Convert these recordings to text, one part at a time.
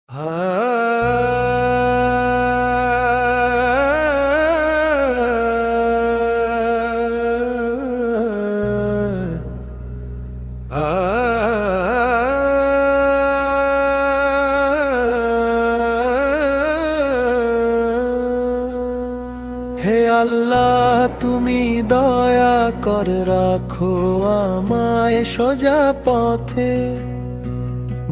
হে আল্লাহ, তুমি দয়া করে রাখো আমায় সোজা পথে।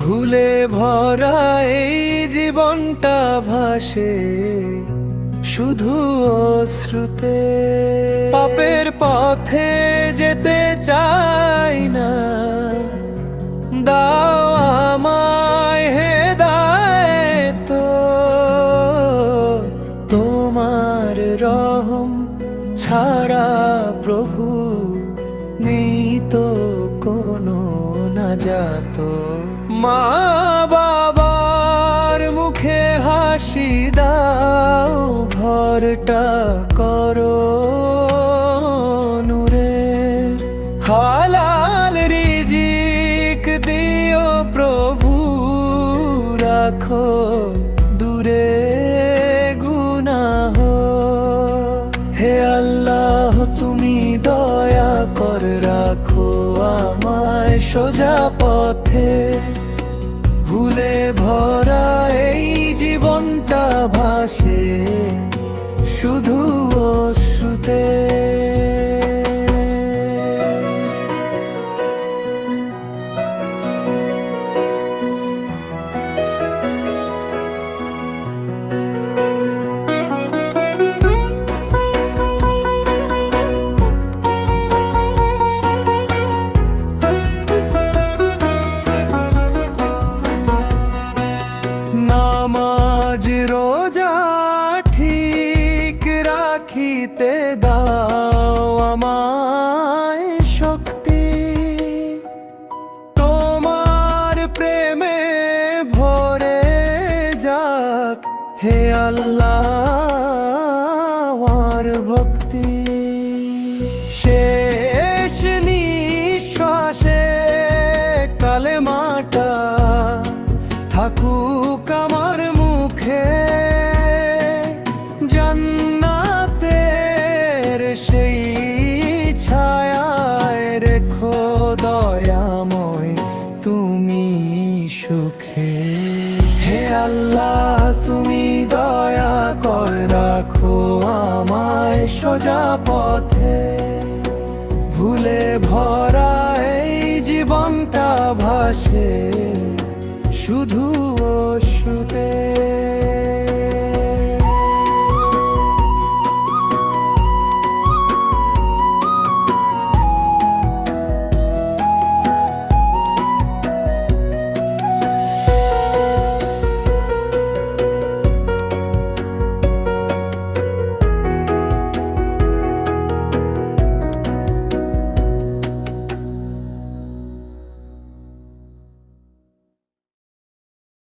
ভুলে ভরা এই জীবনটা ভাসে শুধু অশ্রুতে। পাপের পথে যেতে চাই না, দাও আমায় হেদায়েত। তোমার রহম ছাড়া প্রভু নেই তো কোনো নাজাত। মা বাবার মুখে হাসি দাও, ঘরটা করো নূরে। হালাল রিজিক দিও প্রভু, রাখো দূরে গুনাহ। হে আল্লাহ, তুমি দয়া করে রাখো আমায় সোজা পথে। ভুলে ভরা এই জীবনটা ভাসে শুধু অশ্রুতে। নামাজ রোজা ঠিক রাখিতে দাও আমায় শক্তি। তোমার প্রেমে ভরে যাক হে আল্লাহ আমার ভক্তি। শেষ নিঃশ্বাসে কালেমাটা থাকুক আমার মুখে। জান্নাতের সেই ছায়ায় রেখো দয়াময় তুমি সুখে। হে আল্লাহ, তুমি দয়া করে রাখো আমায় সোজা পথে। ভুলে ভরা এই জীবনটা ভাসে শুধু অশ্রুতে।